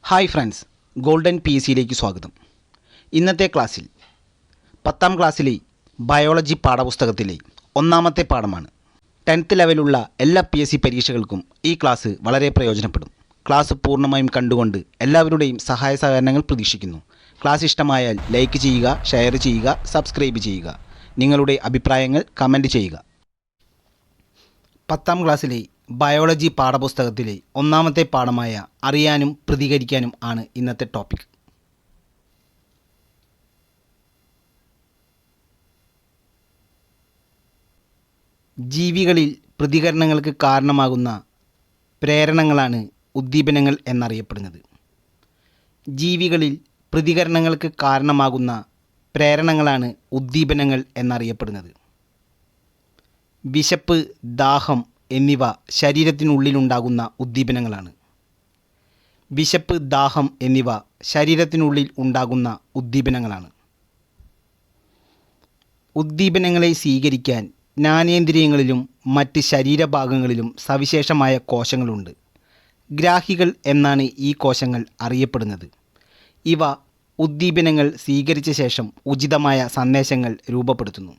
Hi friends, golden P S സിയിലേക്ക് സ്വാഗതം. ഇന്നത്തെ ക്ലാസ്സിൽ 10ാം ക്ലാസ്സിലെ ബയോളജി പാഠപുസ്തകത്തിലെ ഒന്നാമത്തെ പാഠമാണ്. 10th ലെവലുള്ള എല്ലാ PSC പരീക്ഷകൾക്കും ഈ ക്ലാസ് വളരെ പ്രയോജനപ്പെടും. ക്ലാസ് പൂർണ്ണമായും കണ്ടുകൊണ്ട് എല്ലാവരുടെയും സഹായ സഹകരണങ്ങൾ പ്രതീക്ഷിക്കുന്നു. ക്ലാസ് ഇഷ്ടമായാൽ ലൈക്ക് ചെയ്യുക, ഷെയർ ചെയ്യുക, സബ്സ്ക്രൈബ് ചെയ്യുക. നിങ്ങളുടെ അഭിപ്രായങ്ങൾ കമൻറ്റ് ചെയ്യുക. 10ാം ക്ലാസ്സിലെ ബയോളജി പാഠപുസ്തകത്തിലെ ഒന്നാമത്തെ പാഠമായ അറിയാനും പ്രതികരിക്കാനും ആണ് ഇന്നത്തെ ടോപ്പിക്. ജീവികളിൽ പ്രതികരണങ്ങൾക്ക് കാരണമാകുന്ന പ്രേരണങ്ങളാണ് ഉദ്ദീപനങ്ങൾ എന്നറിയപ്പെടുന്നത്. ജീവികളിൽ പ്രതികരണങ്ങൾക്ക് കാരണമാകുന്ന പ്രേരണങ്ങളാണ് ഉദ്ദീപനങ്ങൾ എന്നറിയപ്പെടുന്നത്. വിശപ്പ്, ദാഹം എന്നിവ ശരീരത്തിനുള്ളിലുണ്ടാകുന്ന ഉദ്ദീപനങ്ങളാണ്. വിശപ്പ്, ദാഹം എന്നിവ ശരീരത്തിനുള്ളിൽ ഉണ്ടാകുന്ന ഉദ്ദീപനങ്ങളാണ്. ഉദ്ദീപനങ്ങളെ സ്വീകരിക്കാൻ ജ്ഞാനേന്ദ്രിയങ്ങളിലും മറ്റ് ശരീരഭാഗങ്ങളിലും സവിശേഷമായ കോശങ്ങളുണ്ട്. ഗ്രാഹികൾ എന്നാണ് ഈ കോശങ്ങൾ അറിയപ്പെടുന്നത്. ഇവ ഉദ്ദീപനങ്ങൾ സ്വീകരിച്ച ശേഷം ഉചിതമായ സന്ദേശങ്ങൾ രൂപപ്പെടുത്തുന്നു.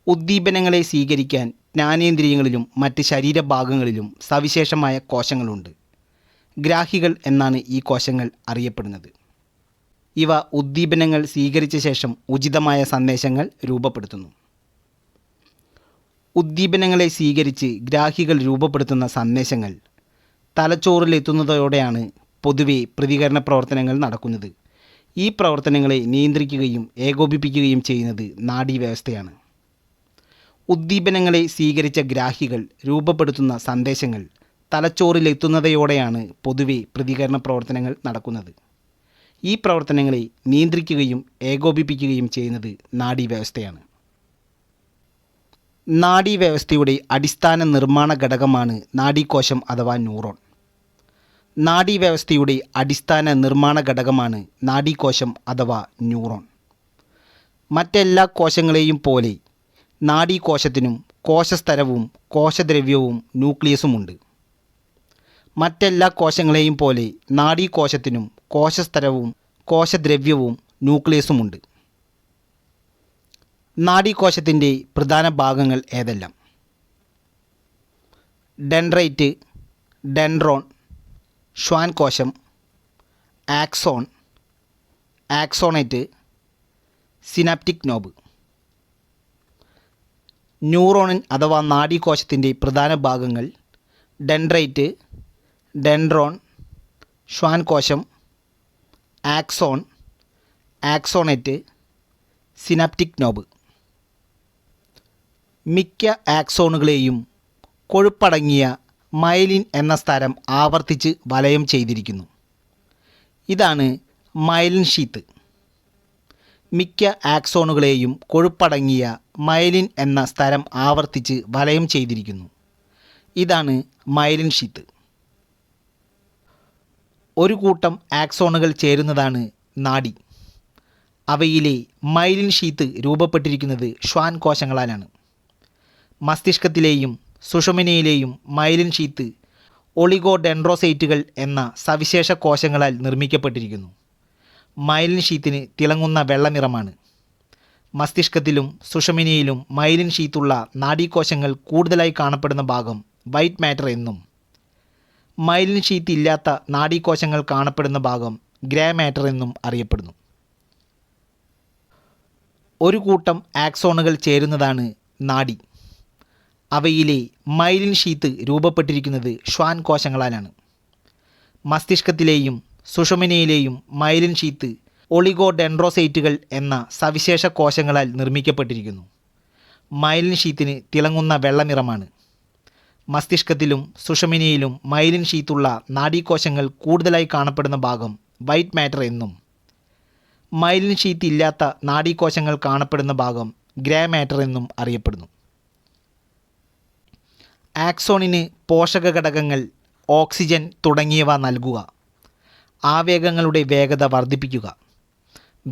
ഉദ്ദീപനങ്ങളെ സ്വീകരിക്കാൻ ജ്ഞാനേന്ദ്രിയങ്ങളിലും മറ്റ് ശരീരഭാഗങ്ങളിലും സവിശേഷമായ കോശങ്ങളുണ്ട്. ഗ്രാഹികൾ എന്നാണ് ഈ കോശങ്ങൾ അറിയപ്പെടുന്നത്. ഇവ ഉദ്ദീപനങ്ങൾ സ്വീകരിച്ച ശേഷം ഉചിതമായ സന്ദേശങ്ങൾ രൂപപ്പെടുത്തുന്നു. ഉദ്ദീപനങ്ങളെ സ്വീകരിച്ച് ഗ്രാഹികൾ രൂപപ്പെടുത്തുന്ന സന്ദേശങ്ങൾ തലച്ചോറിലെത്തുന്നതോടെയാണ് പൊതുവെ പ്രതികരണ പ്രവർത്തനങ്ങൾ നടക്കുന്നത്. ഈ പ്രവർത്തനങ്ങളെ നിയന്ത്രിക്കുകയും ഏകോപിപ്പിക്കുകയും ചെയ്യുന്നത് നാഡീവ്യവസ്ഥയാണ്. ഉദ്ദീപനങ്ങളെ സ്വീകരിച്ച ഗ്രാഹികൾ രൂപപ്പെടുത്തുന്ന സന്ദേശങ്ങൾ തലച്ചോറിലെത്തുന്നതോടെയാണ് പൊതുവെ പ്രതികരണ പ്രവർത്തനങ്ങൾ നടക്കുന്നത്. ഈ പ്രവർത്തനങ്ങളെ നിയന്ത്രിക്കുകയും ഏകോപിപ്പിക്കുകയും ചെയ്യുന്നത് നാഡീവ്യവസ്ഥയാണ്. നാഡീവ്യവസ്ഥയുടെ അടിസ്ഥാന നിർമ്മാണ ഘടകമാണ് നാഡീകോശം അഥവാ ന്യൂറോൺ. നാഡീവ്യവസ്ഥയുടെ അടിസ്ഥാന നിർമ്മാണ ഘടകമാണ് നാഡീകോശം അഥവാ ന്യൂറോൺ. മറ്റെല്ലാ കോശങ്ങളെയും പോലെ നാഡീകോശത്തിനും കോശസ്തരവും കോശദ്രവ്യവും ന്യൂക്ലിയസുമുണ്ട്. മറ്റെല്ലാ കോശങ്ങളെയും പോലെ നാഡീകോശത്തിനും കോശസ്തരവും കോശദ്രവ്യവും ന്യൂക്ലിയസുമുണ്ട്. നാഡീകോശത്തിൻ്റെ പ്രധാന ഭാഗങ്ങൾ ഏതെല്ലാം? ഡെൻഡ്രൈറ്റ്, ഡെൻഡ്രോൺ, ഷ്വാൻ കോശം, ആക്സോൺ, ആക്സോണേറ്റ്, സിനാപ്റ്റിക് നോബ്. ന്യൂറോണിൻ അഥവാ നാഡീകോശത്തിൻ്റെ പ്രധാന ഭാഗങ്ങൾ ഡെൻഡ്രൈറ്റ്, ഡെൻഡ്രോൺ, ഷ്വാൻ കോശം, ആക്സോൺ, ആക്സോണേറ്റ്, സിനാപ്റ്റിക് നോബ്. മിക്ക ആക്സോണുകളെയും കൊഴുപ്പടങ്ങിയ മൈലിൻ എന്ന സ്ഥലം ആവർത്തിച്ച് വലയം ചെയ്തിരിക്കുന്നു. ഇതാണ് മൈലിൻ ഷീത്ത്. മിക്ക ആക്സോണുകളെയും കൊഴുപ്പടങ്ങിയ മൈലിൻ എന്ന സ്ഥലം ആവർത്തിച്ച് വലയം ചെയ്തിരിക്കുന്നു. ഇതാണ് മൈലിൻ ഷീത്ത്. ഒരു കൂട്ടം ആക്സോണുകൾ ചേരുന്നതാണ് നാഡി. അവയിലെ മൈലിൻ ഷീത്ത് രൂപപ്പെട്ടിരിക്കുന്നത് ഷ്വാൻ കോശങ്ങളാലാണ്. മസ്തിഷ്കത്തിലെയും സുഷുമ്നയിലെയും മൈലിൻ ഷീത്ത് ഒളിഗോഡെൻഡ്രോസൈറ്റുകൾ എന്ന സവിശേഷ കോശങ്ങളാൽ നിർമ്മിക്കപ്പെട്ടിരിക്കുന്നു. മൈലിൻ ഷീത്തിന് തിളങ്ങുന്ന വെള്ള നിറമാണ്. മസ്തിഷ്കത്തിലും സുഷുമ്നയിലും മൈലിൻ ഷീത്തുള്ള നാഡീകോശങ്ങൾ കൂടുതലായി കാണപ്പെടുന്ന ഭാഗം വൈറ്റ് മാറ്റർ എന്നും മൈലിൻ ഷീത്ത് ഇല്ലാത്ത നാഡീകോശങ്ങൾ കാണപ്പെടുന്ന ഭാഗം ഗ്രേ മാറ്റർ എന്നും അറിയപ്പെടുന്നു. ഒരു കൂട്ടം ആക്സോണുകൾ ചേരുന്നതാണ് നാഡി. അവയിലെ മൈലിൻ ഷീത്ത് രൂപപ്പെട്ടിരിക്കുന്നത് ഷ്വാൻ കോശങ്ങളാലാണ്. മസ്തിഷ്കത്തിലെയും സുഷുമ്നയിലെയും മൈലിൻ ഷീത്ത് ഒളിഗോഡെൻഡ്രോസൈറ്റുകൾ എന്ന സവിശേഷ കോശങ്ങളാൽ നിർമ്മിക്കപ്പെട്ടിരിക്കുന്നു. മൈലിൻ ഷീത്തിന് തിളങ്ങുന്ന വെള്ള നിറമാണ്. മസ്തിഷ്കത്തിലും സുഷുമ്നയിലും മൈലിൻ ഷീത്തുള്ള നാഡീകോശങ്ങൾ കൂടുതലായി കാണപ്പെടുന്ന ഭാഗം വൈറ്റ് മാറ്റർ എന്നും മൈലിൻ ഷീത്ത് ഇല്ലാത്ത നാഡീകോശങ്ങൾ കാണപ്പെടുന്ന ഭാഗം ഗ്രേ മാറ്റർ എന്നും അറിയപ്പെടുന്നു. ആക്സോണിന് പോഷക ഘടകങ്ങൾ, ഓക്സിജൻ തുടങ്ങിയവ നൽകുക, ആവേഗങ്ങളുടെ വേഗത വർദ്ധിപ്പിക്കുക,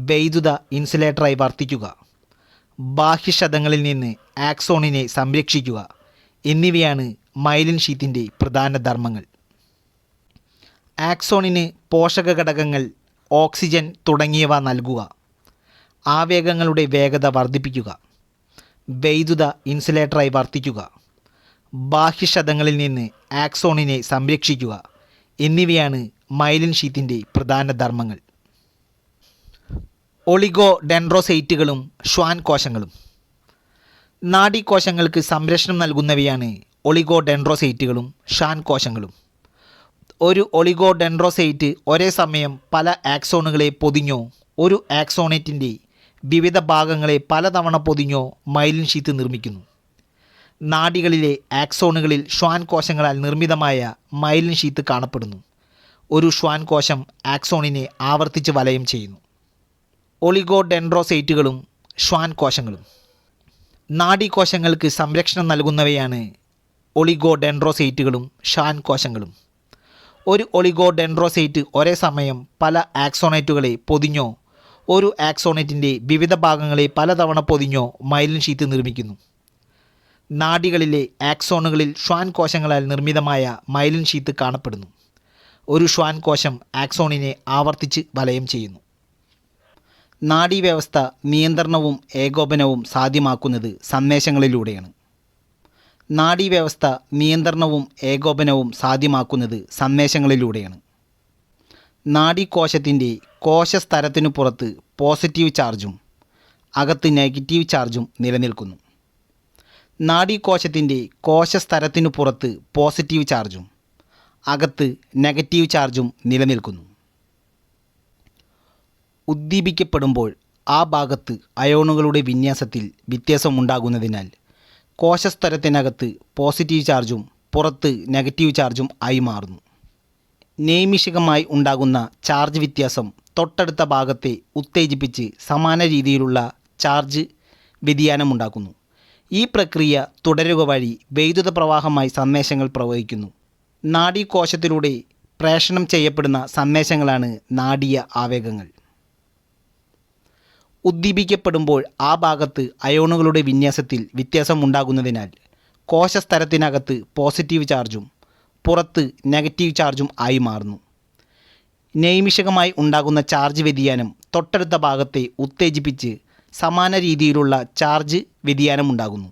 വൈദ്യുത ഇൻസുലേറ്ററായി വർത്തിക്കുക, ബാഹ്യക്ഷതങ്ങളിൽ നിന്ന് ആക്സോണിനെ സംരക്ഷിക്കുക എന്നിവയാണ് മൈലിൻ ഷീത്തിൻ്റെ പ്രധാന ധർമ്മങ്ങൾ. ആക്സോണിന് പോഷക ഘടകങ്ങൾ, ഓക്സിജൻ തുടങ്ങിയവ നൽകുക. ആവേഗങ്ങളുടെ വേഗത വർദ്ധിപ്പിക്കുക. വൈദ്യുത ഇൻസുലേറ്ററായി വർത്തിക്കുക. ബാഹ്യക്ഷതങ്ങളിൽ നിന്ന് ആക്സോണിനെ സംരക്ഷിക്കുക എന്നിവയാണ് മൈലിൻ ഷീത്തിൻ്റെ പ്രധാന ധർമ്മങ്ങൾ. ഒളിഗോഡെൻഡ്രോസൈറ്റുകളും ഷ്വാൻ കോശങ്ങളും. നാഡീകോശങ്ങൾക്ക് സംരക്ഷണം നൽകുന്നവയാണ് ഒളിഗോഡെൻഡ്രോസൈറ്റുകളും ഷ്വാൻ കോശങ്ങളും. ഒരു ഒളിഗോഡെൻഡ്രോസൈറ്റ് ഒരേ സമയം പല ആക്സോണുകളെ പൊതിഞ്ഞോ ഒരു ആക്സോണേറ്റിൻ്റെ വിവിധ ഭാഗങ്ങളെ പലതവണ പൊതിഞ്ഞോ മൈലിൻ ഷീത്ത് നിർമ്മിക്കുന്നു. നാഡികളിലെ ആക്സോണുകളിൽ ഷ്വാൻ കോശങ്ങളാൽ നിർമ്മിതമായ മൈലിൻ ഷീത്ത് കാണപ്പെടുന്നു. ഒരു ഷ്വാൻ കോശം ആക്സോണിനെ ആവർത്തിച്ച് വലയം ചെയ്യുന്നു. ഒളിഗോഡെൻഡ്രോസൈറ്റുകളും ഷ്വാൻ കോശങ്ങളും. നാഡീകോശങ്ങൾക്ക് സംരക്ഷണം നൽകുന്നവയാണ് ഒളിഗോഡെൻഡ്രോസൈറ്റുകളും ഷ്വാൻ കോശങ്ങളും. ഒരു ഒളിഗോഡെൻഡ്രോസൈറ്റ് ഒരേ സമയം പല ആക്സോണേറ്റുകളെ പൊതിഞ്ഞോ ഒരു ആക്സോണേറ്റിൻ്റെ വിവിധ ഭാഗങ്ങളെ പലതവണ പൊതിഞ്ഞോ മൈലിൻ ഷീത്ത് നിർമ്മിക്കുന്നു. നാഡികളിലെ ആക്സോണുകളിൽ ഷ്വാൻ കോശങ്ങളാൽ നിർമ്മിതമായ മൈലിൻ ഷീത്ത് കാണപ്പെടുന്നു. ഒരു ഷ്വാൻ കോശം ആക്സോണിനെ ആവർത്തിച്ച് വലയം ചെയ്യുന്നു. നാഡീവ്യവസ്ഥ നിയന്ത്രണവും ഏകോപനവും സാധ്യമാക്കുന്നത് സന്ദേശങ്ങളിലൂടെയാണ്. നാഡീവ്യവസ്ഥ നിയന്ത്രണവും ഏകോപനവും സാധ്യമാക്കുന്നത് സന്ദേശങ്ങളിലൂടെയാണ്. നാഡീകോശത്തിൻ്റെ കോശസ്തരത്തിനു പുറത്ത് പോസിറ്റീവ് ചാർജും അകത്ത് നെഗറ്റീവ് ചാർജും നിലനിൽക്കുന്നു. നാഡീകോശത്തിൻ്റെ കോശസ്തരത്തിനു പുറത്ത് പോസിറ്റീവ് ചാർജും അകത്ത് നെഗറ്റീവ് ചാർജും നിലനിൽക്കുന്നു. ഉദ്ദീപിക്കപ്പെടുമ്പോൾ ആ ഭാഗത്ത് അയോണുകളുടെ വിന്യാസത്തിൽ വ്യത്യാസമുണ്ടാകുന്നതിനാൽ കോശസ്തരത്തിനകത്ത് പോസിറ്റീവ് ചാർജും പുറത്ത് നെഗറ്റീവ് ചാർജും ആയി മാറുന്നു. നൈമിഷികമായി ഉണ്ടാകുന്ന ചാർജ് വ്യത്യാസം തൊട്ടടുത്ത ഭാഗത്തെ ഉത്തേജിപ്പിച്ച് സമാന രീതിയിലുള്ള ചാർജ് വ്യതിയാനമുണ്ടാക്കുന്നു. ഈ പ്രക്രിയ തുടരുക വഴി വൈദ്യുത പ്രവാഹമായി സന്ദേശങ്ങൾ പ്രവഹിക്കുന്നു. നാഡീകോശത്തിലൂടെ പ്രേഷണം ചെയ്യപ്പെടുന്ന സന്ദേശങ്ങളാണ് നാഡീയ ആവേഗങ്ങൾ. ഉദ്ദീപിക്കപ്പെടുമ്പോൾ ആ ഭാഗത്ത് അയോണുകളുടെ വിന്യാസത്തിൽ വ്യത്യാസമുണ്ടാകുന്നതിനാൽ കോശസ്തരത്തിനകത്ത് പോസിറ്റീവ് ചാർജും പുറത്ത് നെഗറ്റീവ് ചാർജും ആയി മാറുന്നു. നൈമിഷികമായി ഉണ്ടാകുന്ന ചാർജ് വ്യതിയാനം തൊട്ടടുത്ത ഭാഗത്തെ ഉത്തേജിപ്പിച്ച് സമാന രീതിയിലുള്ള ചാർജ് വ്യതിയാനമുണ്ടാകുന്നു.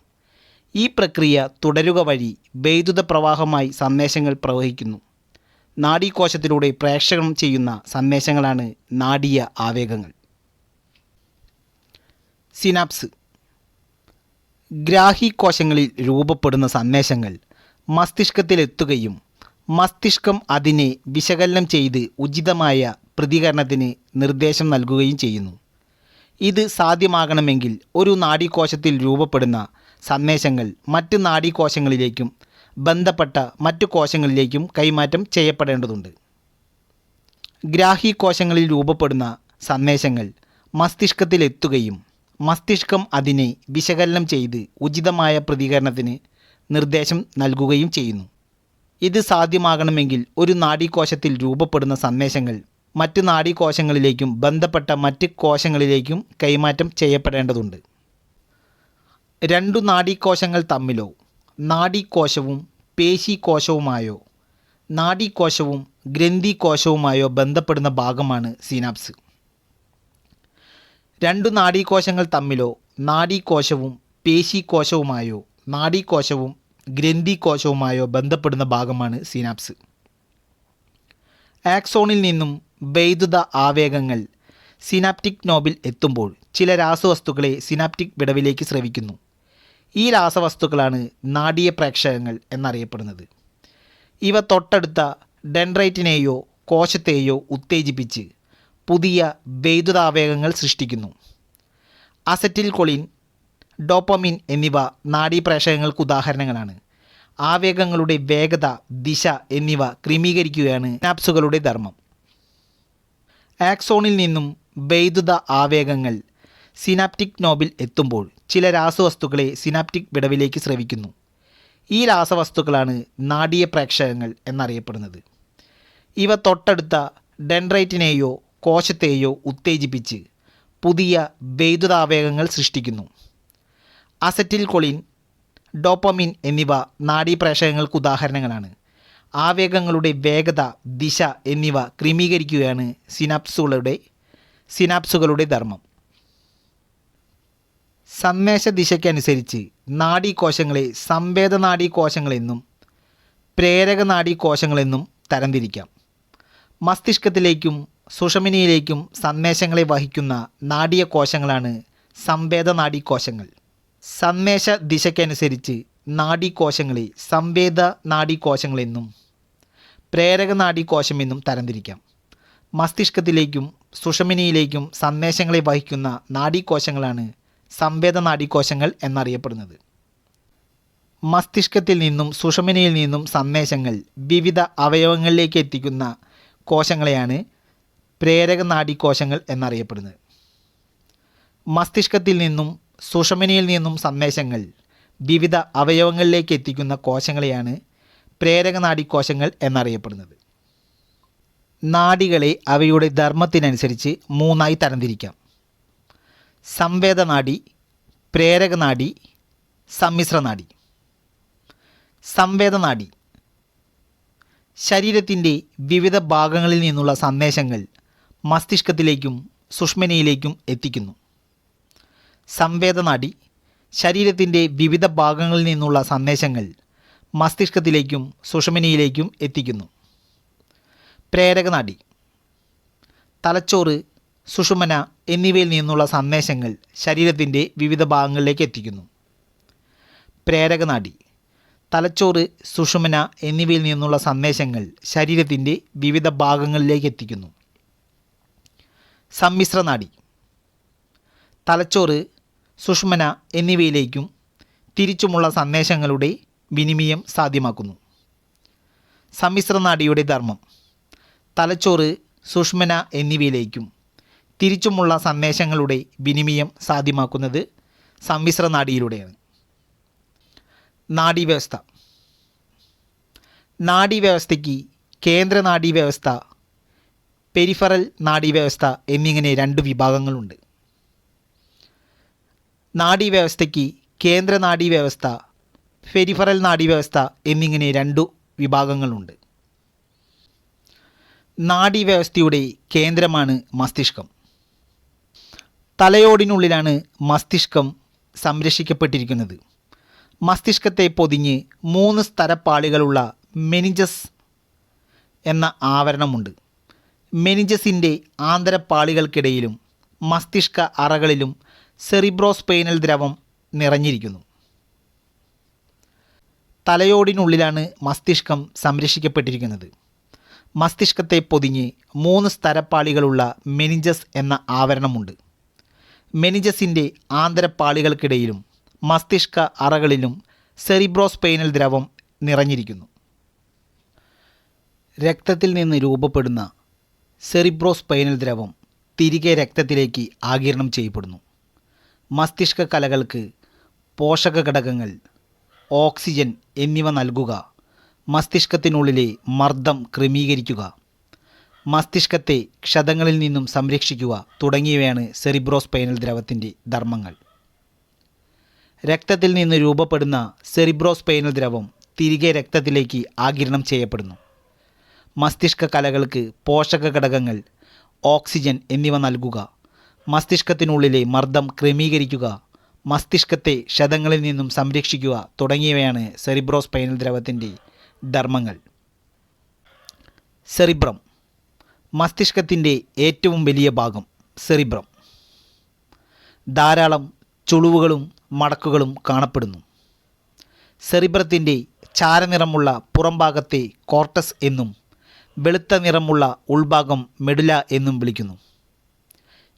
ഈ പ്രക്രിയ തുടരുക വഴി വൈദ്യുത പ്രവാഹമായി സന്ദേശങ്ങൾ പ്രവഹിക്കുന്നു. നാഡീകോശത്തിലൂടെ പ്രേഷണം ചെയ്യുന്ന സന്ദേശങ്ങളാണ് നാഡീയ ആവേഗങ്ങൾ. സിനാപ്സ്. ഗ്രാഹീകോശങ്ങളിൽ രൂപപ്പെടുന്ന സന്ദേശങ്ങൾ മസ്തിഷ്കത്തിലെത്തുകയും മസ്തിഷ്കം അതിനെ വിശകലനം ചെയ്ത് ഉചിതമായ പ്രതികരണത്തിന് നിർദ്ദേശം നൽകുകയും ചെയ്യുന്നു. ഇത് സാധ്യമാകണമെങ്കിൽ ഒരു നാഡീകോശത്തിൽ രൂപപ്പെടുന്ന സന്ദേശങ്ങൾ മറ്റ് നാഡീകോശങ്ങളിലേക്കും ബന്ധപ്പെട്ട മറ്റു കോശങ്ങളിലേക്കും കൈമാറ്റം ചെയ്യപ്പെടേണ്ടതുണ്ട്. ഗ്രാഹീകോശങ്ങളിൽ രൂപപ്പെടുന്ന സന്ദേശങ്ങൾ മസ്തിഷ്കത്തിലെത്തുകയും മസ്തിഷ്കം അതിനെ വിശകലനം ചെയ്ത് ഉചിതമായ പ്രതികരണത്തിന് നിർദ്ദേശം നൽകുകയും ചെയ്യുന്നു. ഇത് സാധ്യമാകണമെങ്കിൽ ഒരു നാഡീകോശത്തിൽ രൂപപ്പെടുന്ന സന്ദേശങ്ങൾ മറ്റ് നാഡീകോശങ്ങളിലേക്കും ബന്ധപ്പെട്ട മറ്റ് കോശങ്ങളിലേക്കും കൈമാറ്റം ചെയ്യപ്പെടേണ്ടതുണ്ട്. രണ്ടു നാഡീകോശങ്ങൾ തമ്മിലോ നാഡീകോശവും പേശീകോശവുമായോ നാഡീകോശവും ഗ്രന്ഥികോശവുമായോ ബന്ധപ്പെടുന്ന ഭാഗമാണ് സിനാപ്സ്. രണ്ടു നാഡീകോശങ്ങൾ തമ്മിലോ നാഡീകോശവും പേശീകോശവുമായോ നാഡീകോശവും ഗ്രന്ഥികോശവുമായോ ബന്ധപ്പെടുന്ന ഭാഗമാണ് സിനാപ്സ്. ആക്സോണിൽ നിന്നും വൈദ്യുത ആവേഗങ്ങൾ സിനാപ്റ്റിക് നോബിൽ എത്തുമ്പോൾ ചില രാസവസ്തുക്കളെ സിനാപ്റ്റിക് വിടവിലേക്ക് സ്രവിക്കുന്നു. ഈ രാസവസ്തുക്കളാണ് നാഡീയ പ്രേക്ഷകങ്ങൾ എന്നറിയപ്പെടുന്നത്. ഇവ തൊട്ടടുത്ത ഡെൻഡ്രൈറ്റിനെയോ കോശത്തെയോ ഉത്തേജിപ്പിച്ച് പുതിയ വൈദ്യുതാവേഗങ്ങൾ സൃഷ്ടിക്കുന്നു. അസറ്റിൽ കൊളിൻ, ഡോപ്പമിൻ എന്നിവ നാഡീപ്രേഷകങ്ങൾക്ക് ഉദാഹരണങ്ങളാണ്. ആവേഗങ്ങളുടെ വേഗത, ദിശ എന്നിവ ക്രമീകരിക്കുകയാണ് സിനാപ്സുകളുടെ ധർമ്മം. ആക്സോണിൽ നിന്നും വൈദ്യുത ആവേഗങ്ങൾ സിനാപ്റ്റിക് നോബിൽ എത്തുമ്പോൾ ചില രാസവസ്തുക്കളെ സിനാപ്റ്റിക് വിടവിലേക്ക് സ്രവിക്കുന്നു. ഈ രാസവസ്തുക്കളാണ് നാഡീയ പ്രേക്ഷകങ്ങൾ എന്നറിയപ്പെടുന്നത്. ഇവ തൊട്ടടുത്ത ഡെൻഡ്രൈറ്റിനെയോ കോശത്തെയോ ഉത്തേജിപ്പിച്ച് പുതിയ വൈദ്യുതാവേഗങ്ങൾ സൃഷ്ടിക്കുന്നു. അസറ്റിൽ കൊളിൻ, ഡോപ്പമിൻ എന്നിവ നാഡീപ്രേഷകങ്ങൾക്ക് ഉദാഹരണങ്ങളാണ്. ആവേഗങ്ങളുടെ വേഗത, ദിശ എന്നിവ ക്രമീകരിക്കുകയാണ് സിനാപ്സുകളുടെ ധർമ്മം. സന്ദേശ ദിശയ്ക്കനുസരിച്ച് നാഡീകോശങ്ങളെ സംവേദനാഡീകോശങ്ങളെന്നും പ്രേരക നാഡീകോശങ്ങളെന്നും തരംതിരിക്കാം. മസ്തിഷ്കത്തിലേക്കും സുഷുമ്നയിലേക്കും സന്ദേശങ്ങളെ വഹിക്കുന്ന നാഡീകോശങ്ങളാണ് സംവേദനാഡീകോശങ്ങൾ. സന്ദേശ ദിശയ്ക്കനുസരിച്ച് നാഡീകോശങ്ങളെ സംവേദ നാഡീകോശങ്ങളെന്നും പ്രേരക നാഡീകോശമെന്നും തരംതിരിക്കാം. മസ്തിഷ്കത്തിലേക്കും സുഷുമ്നയിലേക്കും സന്ദേശങ്ങളെ വഹിക്കുന്ന നാഡീകോശങ്ങളാണ് സംവേദ നാഡീകോശങ്ങൾ എന്നറിയപ്പെടുന്നത്. മസ്തിഷ്കത്തിൽ നിന്നും സുഷുമ്നയിൽ നിന്നും സന്ദേശങ്ങൾ വിവിധ അവയവങ്ങളിലേക്ക് എത്തിക്കുന്ന കോശങ്ങളെയാണ് പ്രേരക നാഡീകോശങ്ങൾ എന്നറിയപ്പെടുന്നത്. മസ്തിഷ്കത്തിൽ നിന്നും സുഷുമ്നയിൽ നിന്നും സന്ദേശങ്ങൾ വിവിധ അവയവങ്ങളിലേക്ക് എത്തിക്കുന്ന കോശങ്ങളെയാണ് പ്രേരക നാഡീകോശങ്ങൾ എന്നറിയപ്പെടുന്നത്. നാഡികളെ അവയുടെ ധർമ്മത്തിനനുസരിച്ച് മൂന്നായി തരംതിരിക്കാം: സംവേദനാഡി, പ്രേരകനാഡി, സമ്മിശ്രനാഡി. സംവേദനാഡി ശരീരത്തിൻ്റെ വിവിധ ഭാഗങ്ങളിൽ നിന്നുള്ള സന്ദേശങ്ങൾ മസ്തിഷ്കത്തിലേക്കും സുഷുമ്നയിലേക്കും എത്തിക്കുന്നു. സംവേദനാഡി ശരീരത്തിൻ്റെ വിവിധ ഭാഗങ്ങളിൽ നിന്നുള്ള സന്ദേശങ്ങൾ മസ്തിഷ്കത്തിലേക്കും സുഷുമ്നയിലേക്കും എത്തിക്കുന്നു. പ്രേരകനാഡി തലച്ചോറ്, സുഷുമ്ന എന്നിവയിൽ നിന്നുള്ള സന്ദേശങ്ങൾ ശരീരത്തിൻ്റെ വിവിധ ഭാഗങ്ങളിലേക്ക് എത്തിക്കുന്നു. പ്രേരകനാഡി തലച്ചോറ്, സുഷുമ്ന എന്നിവയിൽ നിന്നുള്ള സന്ദേശങ്ങൾ ശരീരത്തിൻ്റെ വിവിധ ഭാഗങ്ങളിലേക്ക് എത്തിക്കുന്നു. സമ്മിശ്രനാഡി തലച്ചോറ്, സുഷുമ്ന എന്നിവയിലേക്കും തിരിച്ചുമുള്ള സന്ദേശങ്ങളുടെ വിനിമയം സാധ്യമാക്കുന്നു. സമ്മിശ്രനാഡിയുടെ ധർമ്മം തലച്ചോറ്, സുഷുമ്ന എന്നിവയിലേക്കും തിരിച്ചുമുള്ള സന്ദേശങ്ങളുടെ വിനിമയം സാധ്യമാക്കുന്നത് സമ്മിശ്രനാഡിയിലൂടെയാണ്. നാഡീവ്യവസ്ഥ. നാഡീവ്യവസ്ഥയ്ക്ക് കേന്ദ്ര നാഡീവ്യവസ്ഥ, പെരിഫറൽ നാഡീവ്യവസ്ഥ എന്നിങ്ങനെ രണ്ട് വിഭാഗങ്ങളുണ്ട്. നാഡീവ്യവസ്ഥയ്ക്ക് കേന്ദ്ര നാഡീവ്യവസ്ഥ, പെരിഫറൽ നാഡീവ്യവസ്ഥ എന്നിങ്ങനെ രണ്ടു വിഭാഗങ്ങളുണ്ട്. നാഡീവ്യവസ്ഥയുടെ കേന്ദ്രമാണ് മസ്തിഷ്കം. തലയോടിനുള്ളിലാണ് മസ്തിഷ്കം സംരക്ഷിക്കപ്പെട്ടിരിക്കുന്നത്. മസ്തിഷ്കത്തെ പൊതിഞ്ഞ് 3 സ്തരപ്പാളികളുള്ള മെനിഞ്ചസ് എന്ന ആവരണമുണ്ട്. മെനിഞ്ചസിൻ്റെ ആന്തരപ്പാളികൾക്കിടയിലും മസ്തിഷ്ക അറകളിലും സെറിബ്രോസ്പൈനൽ ദ്രവം നിറഞ്ഞിരിക്കുന്നു. തലയോടിനുള്ളിലാണ് മസ്തിഷ്കം സംരക്ഷിക്കപ്പെട്ടിരിക്കുന്നത്. മസ്തിഷ്കത്തെ പൊതിഞ്ഞ് 3 സ്തരപ്പാളികളുള്ള മെനിഞ്ചസ് എന്ന ആവരണമുണ്ട്. മെനിഞ്ചസിൻ്റെ ആന്തരപ്പാളികൾക്കിടയിലും മസ്തിഷ്ക അറകളിലും സെറിബ്രോസ്പൈനൽ ദ്രവം നിറഞ്ഞിരിക്കുന്നു. രക്തത്തിൽ നിന്ന് രൂപപ്പെടുന്ന സെറിബ്രോസ്പൈനൽ ദ്രവം തിരികെ രക്തത്തിലേക്ക് ആഗിരണം ചെയ്യപ്പെടുന്നു. മസ്തിഷ്ക കലകൾക്ക് പോഷക ഘടകങ്ങൾ, ഓക്സിജൻ എന്നിവ നൽകുക, മസ്തിഷ്കത്തിനുള്ളിലെ മർദ്ദം ക്രമീകരിക്കുക, മസ്തിഷ്കത്തെ ക്ഷതങ്ങളിൽ നിന്നും സംരക്ഷിക്കുക തുടങ്ങിയവയാണ് സെറിബ്രോസ്പൈനൽ ദ്രവത്തിൻ്റെ ധർമ്മങ്ങൾ. രക്തത്തിൽ നിന്ന് രൂപപ്പെടുന്ന സെറിബ്രോസ്പൈനൽ ദ്രവം തിരികെ രക്തത്തിലേക്ക് ആഗിരണം ചെയ്യപ്പെടുന്നു. മസ്തിഷ്ക കലകൾക്ക് പോഷക ഘടകങ്ങൾ, ഓക്സിജൻ എന്നിവ നൽകുക, മസ്തിഷ്കത്തിനുള്ളിലെ മർദ്ദം ക്രമീകരിക്കുക, മസ്തിഷ്കത്തെ ക്ഷതങ്ങളിൽ നിന്നും സംരക്ഷിക്കുക തുടങ്ങിയവയാണ് സെറിബ്രോസ്പൈനൽ ദ്രവത്തിൻ്റെ ധർമ്മങ്ങൾ. സെറിബ്രം മസ്തിഷ്കത്തിൻ്റെ ഏറ്റവും വലിയ ഭാഗം. സെറിബ്രം ധാരാളം ചുളിവുകളും മടക്കുകളും കാണപ്പെടുന്നു. സെറിബ്രത്തിൻ്റെ ചാരനിറമുള്ള പുറംഭാഗത്തെ കോർട്ടസ് എന്നും വെളുത്ത നിറമുള്ള ഉൾഭാഗം മെഡുല എന്നും വിളിക്കുന്നു.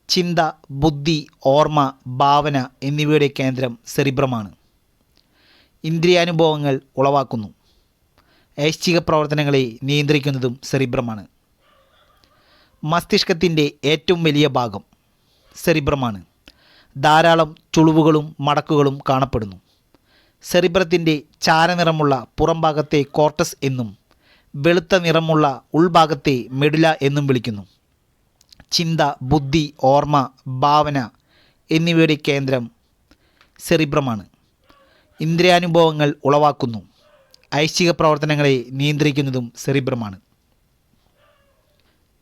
ചിന്ത, ബുദ്ധി, ഓർമ്മ, ഭാവന എന്നിവയുടെ കേന്ദ്രം സെറിബ്രമാണ്. ഇന്ദ്രിയാനുഭവങ്ങൾ ഉളവാക്കുന്നു. ഐച്ഛിക പ്രവർത്തനങ്ങളെ നിയന്ത്രിക്കുന്നതും സെറിബ്രമാണ്. മസ്തിഷ്കത്തിൻ്റെ ഏറ്റവും വലിയ ഭാഗം സെറിബ്രമാണ്. ധാരാളം ചുളിവുകളും മടക്കുകളും കാണപ്പെടുന്നു. സെറിബ്രത്തിൻ്റെ ചാരനിറമുള്ള പുറംഭാഗത്തെ കോർട്ടസ് എന്നും വെളുത്ത നിറമുള്ള ഉൾഭാഗത്തെ മെഡുല എന്നും വിളിക്കുന്നു. ചിന്ത, ബുദ്ധി, ഓർമ്മ, ഭാവന എന്നിവയുടെ കേന്ദ്രം സെറിബ്രമാണ്. ഇന്ദ്രിയാനുഭവങ്ങൾ ഉളവാക്കുന്നു. ഐച്ഛിക പ്രവർത്തനങ്ങളെ നിയന്ത്രിക്കുന്നതും സെറിബ്രമാണ്.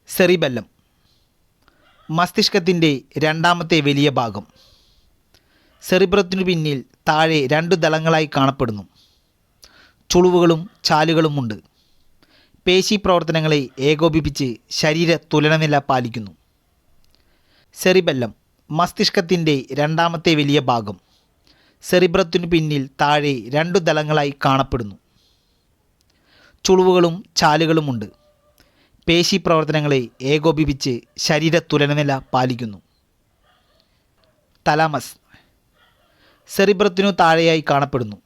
സെറിബെല്ലം മസ്തിഷ്കത്തിൻ്റെ രണ്ടാമത്തെ വലിയ ഭാഗം. സെറിബ്രത്തിനു പിന്നിൽ താഴെ 2 ദളങ്ങളായി കാണപ്പെടുന്നു. ചുളിവുകളും ചാലുകളുമുണ്ട്. പേശി പ്രവർത്തനങ്ങളെ ഏകോപിപ്പിച്ച് ശരീര തുലനനില പാലിക്കുന്നു. സെറിബെല്ലം മസ്തിഷ്കത്തിൻ്റെ രണ്ടാമത്തെ വലിയ ഭാഗം. സെറിബ്രത്തിനു പിന്നിൽ താഴെ 2 ദളങ്ങളായി കാണപ്പെടുന്നു. ചുളിവുകളും ചാലുകളുമുണ്ട്. പേശി പ്രവർത്തനങ്ങളെ ഏകോപിപ്പിച്ച് ശരീര തുലനനില പാലിക്കുന്നു. തലാമസ് സെറിബ്രത്തിനു താഴെയായി കാണപ്പെടുന്നു.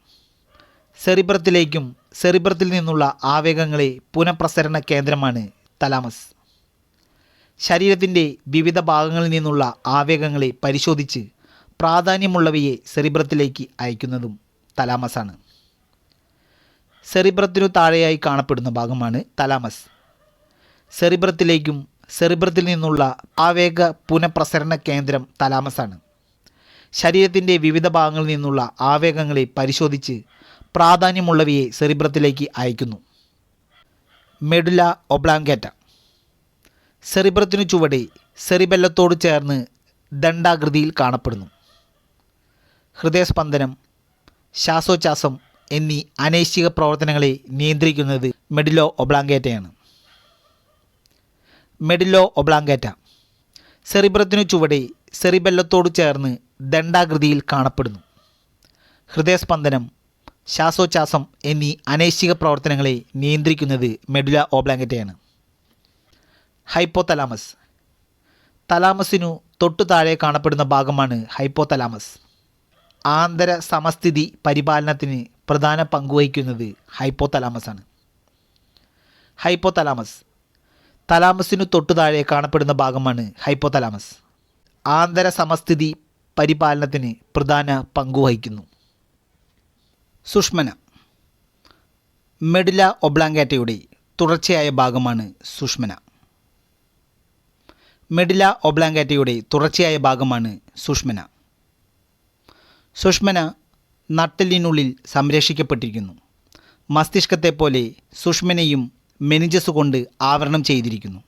സെറിബ്രത്തിലേക്കും സെറിബ്രത്തിൽ നിന്നുള്ള ആവേഗങ്ങളെ പുനഃപ്രസരണ കേന്ദ്രമാണ് തലാമസ്. ശരീരത്തിൻ്റെ വിവിധ ഭാഗങ്ങളിൽ നിന്നുള്ള ആവേഗങ്ങളെ പരിശോധിച്ച് പ്രാധാന്യമുള്ളവയെ സെറിബ്രത്തിലേക്ക് അയക്കുന്നതും തലാമസാണ്. സെറിബ്രത്തിനു താഴെയായി കാണപ്പെടുന്ന ഭാഗമാണ് തലാമസ്. സെറിബ്രത്തിലേക്കും സെറിബ്രത്തിൽ നിന്നുള്ള ആവേഗ പുനഃപ്രസരണ കേന്ദ്രം തലാമസാണ്. ശരീരത്തിൻ്റെ വിവിധ ഭാഗങ്ങളിൽ നിന്നുള്ള ആവേഗങ്ങളെ പരിശോധിച്ച് പ്രാധാന്യമുള്ളവയെ സെറിബ്രത്തിലേക്ക് അയക്കുന്നു. മെഡുല ഒബ്ലാങ്കേറ്റ സെറിബ്രത്തിനു ചുവടെ സെറിബെല്ലത്തോട് ചേർന്ന് ദണ്ഡാകൃതിയിൽ കാണപ്പെടുന്നു. ഹൃദയസ്പന്ദനം, ശ്വാസോച്ഛ്വാസം എന്നീ അനൈച്ഛിക പ്രവർത്തനങ്ങളെ നിയന്ത്രിക്കുന്നത് മെഡുല ഒബ്ലാങ്കേറ്റയാണ്. മെഡുല ഒബ്ലാങ്കേറ്റ സെറിബ്രത്തിനു ചുവടെ സെറിബെല്ലത്തോട് ചേർന്ന് ദണ്ഡാകൃതിയിൽ കാണപ്പെടുന്നു. ഹൃദയസ്പന്ദനം, ശ്വാസോച്ഛ്വാസം എന്നീ അനൈച്ഛിക പ്രവർത്തനങ്ങളെ നിയന്ത്രിക്കുന്നത് മെഡുല ഒബ്ലാങ്കേറ്റയാണ്. ഹൈപ്പോതലാമസ് തലാമസിനു തൊട്ടു താഴെ കാണപ്പെടുന്ന ഭാഗമാണ് ഹൈപ്പോതലാമസ്. ആന്തര സമസ്ഥിതി പരിപാലനത്തിന് പ്രധാന പങ്കുവഹിക്കുന്നത് ഹൈപ്പോതലാമസാണ്. ഹൈപ്പോതലാമസ് തലാമസിനു തൊട്ടു താഴെ കാണപ്പെടുന്ന ഭാഗമാണ് ഹൈപ്പോതലാമസ്. ആന്തര സമസ്ഥിതി പരിപാലനത്തിന് പ്രധാന പങ്കുവഹിക്കുന്നു. സുഷ്മന മെഡുല ഒബ്ലാങ്കേറ്റയുടെ തുടർച്ചയായ ഭാഗമാണ് സുഷ്മന. മെഡുല ഒബ്ലാങ്കേറ്റയുടെ തുടർച്ചയായ ഭാഗമാണ് സുഷ്മന. സുഷ്മന നട്ടെല്ലിനുള്ളിൽ സംരക്ഷിക്കപ്പെട്ടിരിക്കുന്നു. മസ്തിഷ്കത്തെപ്പോലെ സുഷ്മനയും മെനിഞ്ചസ് കൊണ്ട് ആവരണം ചെയ്തിരിക്കുന്നു.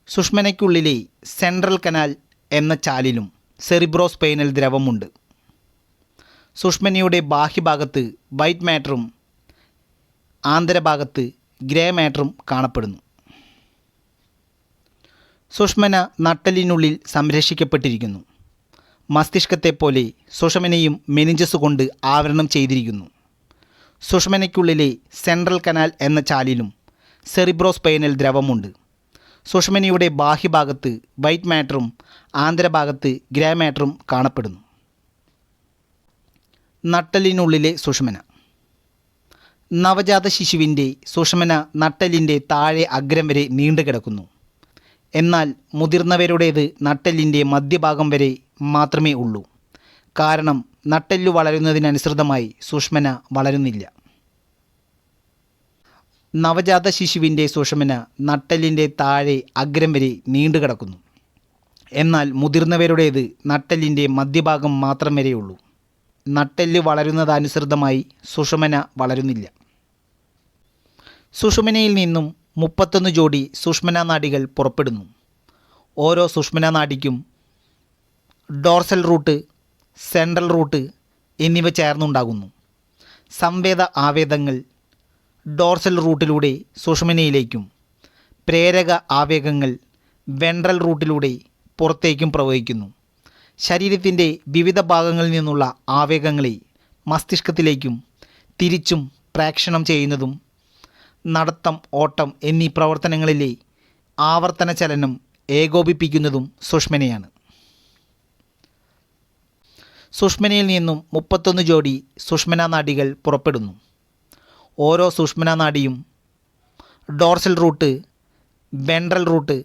സുഷ്മനയ്ക്കുള്ളിലെ സെൻട്രൽ കനാൽ എന്ന ചാലിലും സെറിബ്രോസ്പൈനൽ ദ്രവമുണ്ട്. സുഷ്മനയുടെ ബാഹ്യഭാഗത്ത് വൈറ്റ് മാറ്ററും ആന്തരഭാഗത്ത് ഗ്രേ മാറ്ററും കാണപ്പെടുന്നു. സുഷ്മന നട്ടെല്ലിനുള്ളിൽ സംരക്ഷിക്കപ്പെട്ടിരിക്കുന്നു. മസ്തിഷ്കത്തെപ്പോലെ സുഷ്മനയും മെനിഞ്ചസ് കൊണ്ട് ആവരണം ചെയ്തിരിക്കുന്നു. സുഷ്മനയ്ക്കുള്ളിലെ സെൻട്രൽ കനാൽ എന്ന ചാലിലും സെറിബ്രോസ്പൈനൽ ദ്രവമുണ്ട്. സുഷ്മനയുടെ ബാഹ്യഭാഗത്ത് വൈറ്റ് മാറ്ററും ആന്തരഭാഗത്ത് ഗ്രേ മാറ്ററും കാണപ്പെടുന്നു. നട്ടെല്ലിനുള്ളിലെ സുഷ്മന നവജാത ശിശുവിൻ്റെ സുഷ്മന നട്ടെല്ലിൻ്റെ താഴെ അഗ്രം വരെ നീണ്ടുകിടക്കുന്നു. എന്നാൽ മുതിർന്നവരുടേത് നട്ടെല്ലിൻ്റെ മധ്യഭാഗം വരെ മാത്രമേ ഉള്ളൂ. കാരണം നട്ടെല്ലു വളരുന്നതിനനുസൃതമായി സുഷ്മന വളരുന്നില്ല. നവജാത ശിശുവിൻ്റെ സുഷ്മന നട്ടെല്ലിൻ്റെ താഴെ അഗ്രം വരെ നീണ്ടുകിടക്കുന്നു. എന്നാൽ മുതിർന്നവരുടേത് നട്ടെല്ലിൻ്റെ മധ്യഭാഗം മാത്രം വരെയുള്ളൂ. നട്ടെല്ല് വളരുന്നതനുസൃതമായി സുഷുമ്ന വളരുന്നില്ല. സുഷുമ്നയിൽ നിന്നും 31 ജോഡി സുഷ്മനാ നാഡികൾ പുറപ്പെടുന്നു. ഓരോ സുഷ്മനാ നാഡിക്കും ഡോർസൽ റൂട്ട്, സെൻട്രൽ റൂട്ട് എന്നിവ ചേർന്നുണ്ടാകുന്നു. സംവേദ ആവേദങ്ങൾ ഡോർസൽ റൂട്ടിലൂടെ സുഷുമ്നയിലേക്കും പ്രേരക ആവേഗങ്ങൾ വെൻട്രൽ റൂട്ടിലൂടെ പുറത്തേക്കും പ്രവഹിക്കുന്നു. ശരീരത്തിൻ്റെ വിവിധ ഭാഗങ്ങളിൽ നിന്നുള്ള ആവേഗങ്ങളെ മസ്തിഷ്കത്തിലേക്കും തിരിച്ചും പ്രേക്ഷണം ചെയ്യുന്നതും നടത്തം, ഓട്ടം എന്നീ പ്രവർത്തനങ്ങളിലെ ആവർത്തന ചലനം ഏകോപിപ്പിക്കുന്നതും സുഷ്മനയാണ്. സുഷ്മനയിൽ നിന്നും 31 ജോഡി സുഷ്മനാ നാഡികൾ പുറപ്പെടുന്നു. ഓരോ സുഷ്മനാ നാഡിയും ഡോർസൽ റൂട്ട്, വെൻട്രൽ റൂട്ട്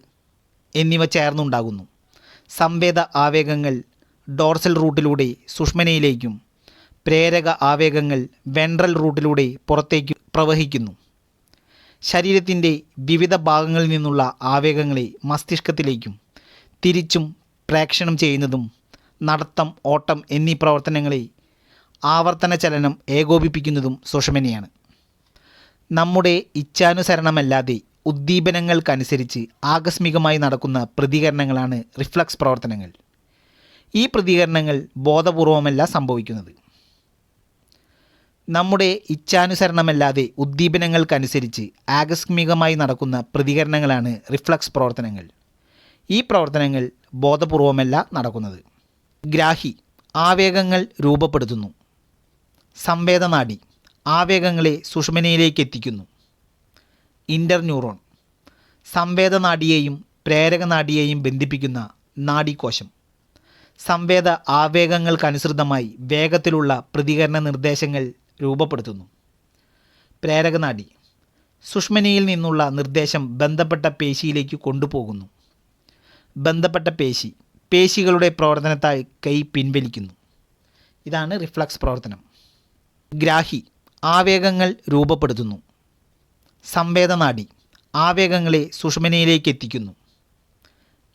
എന്നിവ ചേർന്നുണ്ടാകുന്നു. സംവേദ ആവേഗങ്ങൾ ഡോർസൽ റൂട്ടിലൂടെ സുഷ്മനയിലേക്കും പ്രേരക ആവേഗങ്ങൾ വെൻട്രൽ റൂട്ടിലൂടെ പുറത്തേക്ക് പ്രവഹിക്കുന്നു. ശരീരത്തിൻ്റെ വിവിധ ഭാഗങ്ങളിൽ നിന്നുള്ള ആവേഗങ്ങളെ മസ്തിഷ്കത്തിലേക്കും തിരിച്ചും പ്രേക്ഷണം ചെയ്യുന്നതും നടത്തം, ഓട്ടം എന്നീ പ്രവർത്തനങ്ങളെ ആവർത്തന ചലനം ഏകോപിപ്പിക്കുന്നതും സുഷുമ്നയാണ്. നമ്മുടെ ഇച്ഛാനുസരണമല്ലാതെ ഉദ്ദീപനങ്ങൾക്കനുസരിച്ച് ആകസ്മികമായി നടക്കുന്ന പ്രതികരണങ്ങളാണ് റിഫ്ലക്സ് പ്രവർത്തനങ്ങൾ. ഈ പ്രതികരണങ്ങൾ ബോധപൂർവമല്ല സംഭവിക്കുന്നത്. നമ്മുടെ ഇച്ഛാനുസരണമല്ലാതെ ഉദ്ദീപനങ്ങൾക്കനുസരിച്ച് ആകസ്മികമായി നടക്കുന്ന പ്രതികരണങ്ങളാണ് റിഫ്ലക്സ് പ്രവർത്തനങ്ങൾ. ഈ പ്രവർത്തനങ്ങൾ ബോധപൂർവമല്ല നടക്കുന്നത്. ഗ്രാഹി ആവേഗങ്ങൾ രൂപപ്പെടുത്തുന്നു. സംവേദനാഡി ആവേഗങ്ങളെ സുഷുമ്നയിലേക്ക് എത്തിക്കുന്നു. ഇൻ്റർന്യൂറോൺ സംവേദനാഡിയെയും പ്രേരകനാഡിയെയും ബന്ധിപ്പിക്കുന്ന നാഡീകോശം. സംവേദ ആവേഗങ്ങൾക്കനുസൃതമായി വേഗത്തിലുള്ള പ്രതികരണ നിർദ്ദേശങ്ങൾ രൂപപ്പെടുത്തുന്നു. പ്രേരകനാഡി സുഷുമ്നയിൽ നിന്നുള്ള നിർദ്ദേശം ബന്ധപ്പെട്ട പേശിയിലേക്ക് കൊണ്ടുപോകുന്നു. ബന്ധപ്പെട്ട പേശി പേശികളുടെ പ്രവർത്തനത്താൽ കൈ പിൻവലിക്കുന്നു. ഇതാണ് റിഫ്ലക്സ് പ്രവർത്തനം. ഗ്രാഹി ആവേഗങ്ങൾ രൂപപ്പെടുത്തുന്നു. സംവേദനാഡി ആവേഗങ്ങളെ സുഷുമ്നയിലേക്ക് എത്തിക്കുന്നു.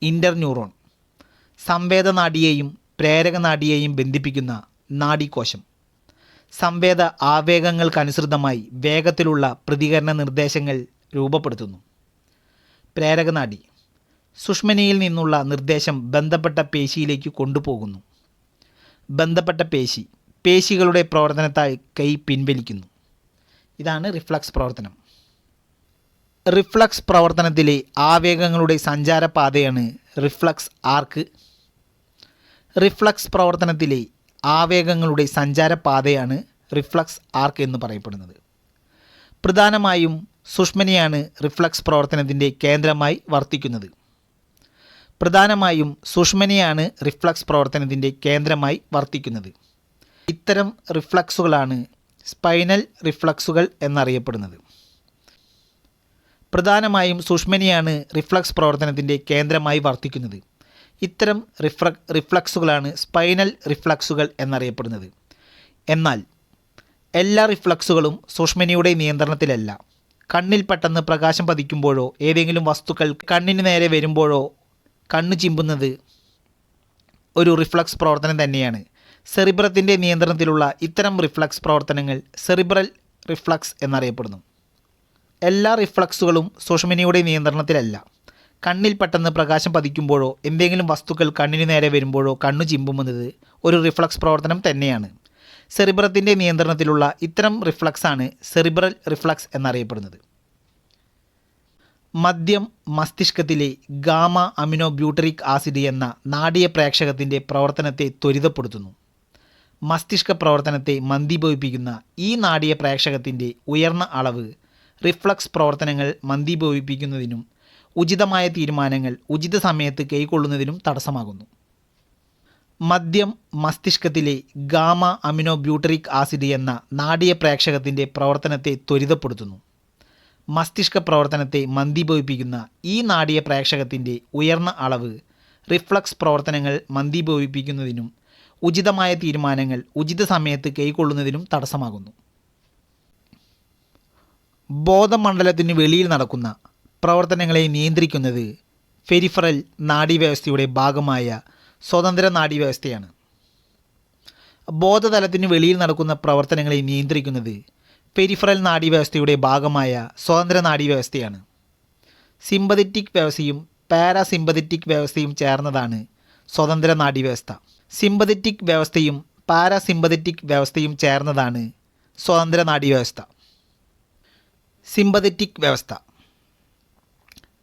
ഇൻ്റർന്യൂറോൺ സംവേദനാഡിയെയും പ്രേരകനാഡിയെയും ബന്ധിപ്പിക്കുന്ന നാഡീകോശം. സംവേദ ആവേഗങ്ങൾക്കനുസൃതമായി വേഗത്തിലുള്ള പ്രതികരണ നിർദ്ദേശങ്ങൾ രൂപപ്പെടുത്തുന്നു. പ്രേരകനാഡി സുഷുമ്നയിൽ നിന്നുള്ള നിർദ്ദേശം ബന്ധപ്പെട്ട പേശിയിലേക്ക് കൊണ്ടുപോകുന്നു. ബന്ധപ്പെട്ട പേശി പേശികളുടെ പ്രവർത്തനത്താൽ കൈ പിൻവലിക്കുന്നു. ഇതാണ് റിഫ്ലക്സ് പ്രവർത്തനം. റിഫ്ലക്സ് പ്രവർത്തനത്തിലെ ആവേഗങ്ങളുടെ സഞ്ചാരപാതയാണ് റിഫ്ലക്സ് ആർക്ക്. റിഫ്ലക്സ് പ്രവർത്തനത്തിലെ ആവേഗങ്ങളുടെ സഞ്ചാരപാതയാണ് റിഫ്ലക്സ് ആർക്ക് എന്ന് പറയപ്പെടുന്നത്. പ്രധാനമായും സുഷുമ്നയാണ് റിഫ്ലക്സ് പ്രവർത്തനത്തിൻ്റെ കേന്ദ്രമായി വർത്തിക്കുന്നത്. ഇത്തരം റിഫ്ലക്സുകളാണ് സ്പൈനൽ റിഫ്ലക്സുകൾ എന്നറിയപ്പെടുന്നത്. പ്രധാനമായും സുഷുമ്നയാണ് റിഫ്ലക്സ് പ്രവർത്തനത്തിൻ്റെ കേന്ദ്രമായി വർത്തിക്കുന്നത്. ഇത്തരം റിഫ്ലക്സുകളാണ് സ്പൈനൽ റിഫ്ലക്സുകൾ എന്നറിയപ്പെടുന്നത്. എന്നാൽ എല്ലാ റിഫ്ലക്സുകളും സുഷുമ്നയുടെ നിയന്ത്രണത്തിലല്ല. കണ്ണിൽ പെട്ടെന്ന് പ്രകാശം പതിക്കുമ്പോഴോ ഏതെങ്കിലും വസ്തുക്കൾ കണ്ണിന് നേരെ വരുമ്പോഴോ കണ്ണു ചിമ്പുന്നത് ഒരു റിഫ്ലക്സ് പ്രവർത്തനം തന്നെയാണ്. സെറിബ്രത്തിൻ്റെ നിയന്ത്രണത്തിലുള്ള ഇത്തരം റിഫ്ലക്സ് പ്രവർത്തനങ്ങൾ സെറിബ്രൽ റിഫ്ലക്സ് എന്നറിയപ്പെടുന്നു. എല്ലാ റിഫ്ലക്സുകളും സുഷുമ്നയുടെ നിയന്ത്രണത്തിലല്ല. കണ്ണിൽ പെട്ടെന്ന് പ്രകാശം പതിക്കുമ്പോഴോ എന്തെങ്കിലും വസ്തുക്കൾ കണ്ണിന് നേരെ വരുമ്പോഴോ കണ്ണു ചിമ്പുന്നത് ഒരു റിഫ്ലക്സ് പ്രവർത്തനം തന്നെയാണ്. സെറിബ്രത്തിൻ്റെ നിയന്ത്രണത്തിലുള്ള ഇത്തരം റിഫ്ലക്സാണ് സെറിബ്രൽ റിഫ്ലക്സ് എന്നറിയപ്പെടുന്നത്. മദ്യം മസ്തിഷ്കത്തിലെ ഗാമ അമിനോബ്യൂട്ടറിക് ആസിഡ് എന്ന നാഡീയ പ്രേക്ഷകത്തിൻ്റെ പ്രവർത്തനത്തെ ത്വരിതപ്പെടുത്തുന്നു. മസ്തിഷ്ക പ്രവർത്തനത്തെ മന്ദീഭവിപ്പിക്കുന്ന ഈ നാഡീയ പ്രേക്ഷകത്തിൻ്റെ ഉയർന്ന അളവ് റിഫ്ലക്സ് പ്രവർത്തനങ്ങൾ മന്ദീഭവിപ്പിക്കുന്നതിനും ഉചിതമായ തീരുമാനങ്ങൾ ഉചിത സമയത്ത് കൈക്കൊള്ളുന്നതിനും തടസ്സമാകുന്നു. മദ്യം മസ്തിഷ്കത്തിലെ ഗാമ അമിനോബ്യൂട്ടറിക് ആസിഡ് എന്ന നാഡീയ പ്രേക്ഷകത്തിൻ്റെ പ്രവർത്തനത്തെ ത്വരിതപ്പെടുത്തുന്നു. മസ്തിഷ്ക പ്രവർത്തനത്തെ മന്ദീഭവിപ്പിക്കുന്ന ഈ നാഡീയ പ്രേക്ഷകത്തിൻ്റെ ഉയർന്ന അളവ് റിഫ്ലക്സ് പ്രവർത്തനങ്ങൾ മന്ദീഭവിപ്പിക്കുന്നതിനും ഉചിതമായ തീരുമാനങ്ങൾ ഉചിത സമയത്ത് കൈക്കൊള്ളുന്നതിനും തടസ്സമാകുന്നു. ബോധമണ്ഡലത്തിന് വെളിയിൽ നടക്കുന്ന പ്രവർത്തനങ്ങളെ നിയന്ത്രിക്കുന്നത് പെരിഫറൽ നാഡീവ്യവസ്ഥയുടെ ഭാഗമായ സ്വതന്ത്ര നാഡീവ്യവസ്ഥയാണ്. ബോധതലത്തിന് വെളിയിൽ നടക്കുന്ന പ്രവർത്തനങ്ങളെ നിയന്ത്രിക്കുന്നത് പെരിഫറൽ നാഡീവ്യവസ്ഥയുടെ ഭാഗമായ സ്വതന്ത്ര നാഡീവ്യവസ്ഥയാണ്. സിമ്പതറ്റിക് വ്യവസ്ഥയും പാരാസിമ്പതറ്റിക് വ്യവസ്ഥയും ചേർന്നതാണ് സ്വതന്ത്ര നാഡീവ്യവസ്ഥ. സിമ്പതറ്റിക് വ്യവസ്ഥയും പാരാസിമ്പതറ്റിക് വ്യവസ്ഥയും ചേർന്നതാണ് സ്വതന്ത്ര നാഡീവ്യവസ്ഥ. സിമ്പതറ്റിക് വ്യവസ്ഥ.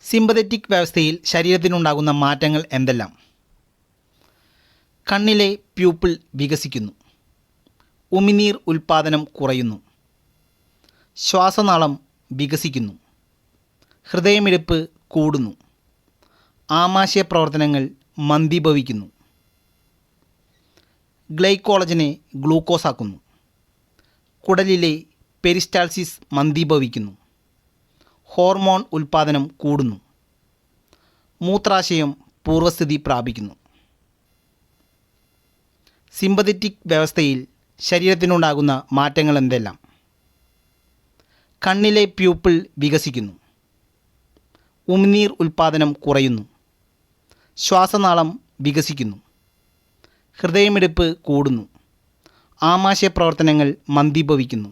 സിമ്പതറ്റിക് വ്യവസ്ഥയിൽ ശരീരത്തിനുണ്ടാകുന്ന മാറ്റങ്ങൾ എന്തെല്ലാം? കണ്ണിലെ പ്യൂപ്പിൾ വികസിക്കുന്നു. ഉമിനീർ ഉൽപ്പാദനം കുറയുന്നു. ശ്വാസനാളം വികസിക്കുന്നു. ഹൃദയമിടിപ്പ് കൂടുന്നു. ആമാശയ പ്രവർത്തനങ്ങൾ മന്ദീഭവിക്കുന്നു. ഗ്ലൈക്കോളജനെ ഗ്ലൂക്കോസാക്കുന്നു. കുടലിലെ പെരിസ്റ്റാൾസിസ് മന്ദീഭവിക്കുന്നു. ഹോർമോൺ ഉൽപ്പാദനം കൂടുന്നു. മൂത്രാശയം പൂർവസ്ഥിതി പ്രാപിക്കുന്നു. സിമ്പതറ്റിക് വ്യവസ്ഥയിൽ ശരീരത്തിനുണ്ടാകുന്ന മാറ്റങ്ങൾ എന്തെല്ലാം? കണ്ണിലെ പ്യൂപ്പിൾ വികസിക്കുന്നു. ഉമിനീർ ഉൽപ്പാദനം കുറയുന്നു. ശ്വാസനാളം വികസിക്കുന്നു. ഹൃദയമിടിപ്പ് കൂടുന്നു. ആമാശയ പ്രവർത്തനങ്ങൾ മന്ദീഭവിക്കുന്നു.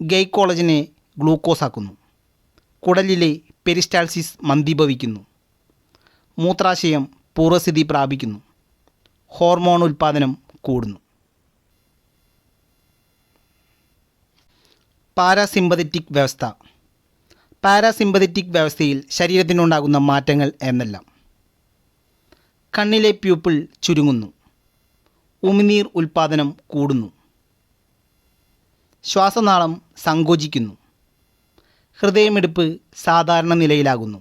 ഗൈക്കോളജിനെ ഗ്ലൂക്കോസാക്കുന്നു. കുടലിലെ പെരിസ്റ്റാൾസിസ് മന്ദീഭവിക്കുന്നു. മൂത്രാശയം പൂർവ്വസ്ഥിതി പ്രാപിക്കുന്നു. ഹോർമോൺ ഉൽപ്പാദനം കൂടുന്നു. പാരാസിമ്പതറ്റിക് വ്യവസ്ഥ. പാരാസിമ്പതറ്റിക് വ്യവസ്ഥയിൽ ശരീരത്തിനുണ്ടാകുന്ന മാറ്റങ്ങൾ എന്നെല്ലാം: കണ്ണിലെ പ്യൂപ്പിൾ ചുരുങ്ങുന്നു. ഉമിനീർ ഉൽപ്പാദനം കൂടുന്നു. ശ്വാസനാളം സങ്കോചിക്കുന്നു. ഹൃദയമിടിപ്പ് സാധാരണ നിലയിലാകുന്നു.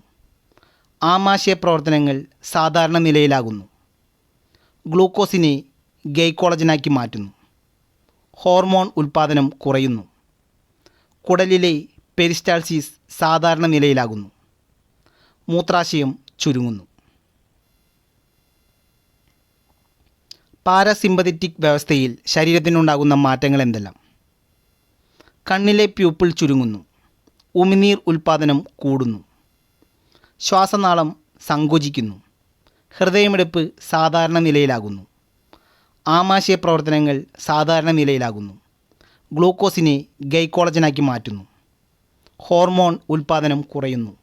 ആമാശയ പ്രവർത്തനങ്ങൾ സാധാരണ നിലയിലാകുന്നു. ഗ്ലൂക്കോസിനെ ഗൈക്കോളജനാക്കി മാറ്റുന്നു. ഹോർമോൺ ഉൽപ്പാദനം കുറയുന്നു. കുടലിലെ പെരിസ്റ്റാൾസിസ് സാധാരണ നിലയിലാകുന്നു. മൂത്രാശയം ചുരുങ്ങുന്നു. പാരാസിമ്പതറ്റിക് വ്യവസ്ഥയിൽ ശരീരത്തിനുണ്ടാകുന്ന മാറ്റങ്ങൾ എന്തെല്ലാം? കണ്ണിലെ പ്യൂപ്പിൾ ചുരുങ്ങുന്നു. ഉമിനീർ ഉൽപ്പാദനം കൂടുന്നു. ശ്വാസനാളം സങ്കോചിക്കുന്നു. ഹൃദയമിടിപ്പ് സാധാരണ നിലയിലാകുന്നു. ആമാശയ പ്രവർത്തനങ്ങൾ സാധാരണ നിലയിലാകുന്നു. ഗ്ലൂക്കോസിനെ ഗൈക്കോളജനാക്കി മാറ്റുന്നു. ഹോർമോൺ ഉൽപ്പാദനം കുറയുന്നു.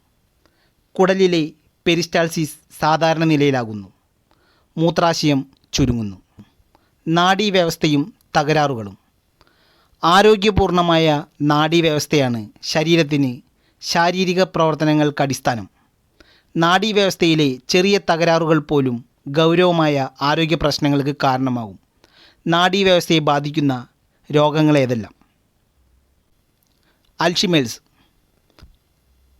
കുടലിലെ പെരിസ്റ്റാൾസിസ് സാധാരണ നിലയിലാകുന്നു. മൂത്രാശയം ചുരുങ്ങുന്നു. നാഡീവ്യവസ്ഥയും തകരാറുകളും. ആരോഗ്യപൂർണമായ നാഡീവ്യവസ്ഥയാണ് ശരീരത്തിന് ശാരീരിക പ്രവർത്തനങ്ങൾക്കടിസ്ഥാനം. നാഡീവ്യവസ്ഥയിലെ ചെറിയ തകരാറുകൾ പോലും ഗൗരവമായ ആരോഗ്യ പ്രശ്നങ്ങൾക്ക് കാരണമാകും. നാഡീവ്യവസ്ഥയെ ബാധിക്കുന്ന രോഗങ്ങളേതെല്ലാം?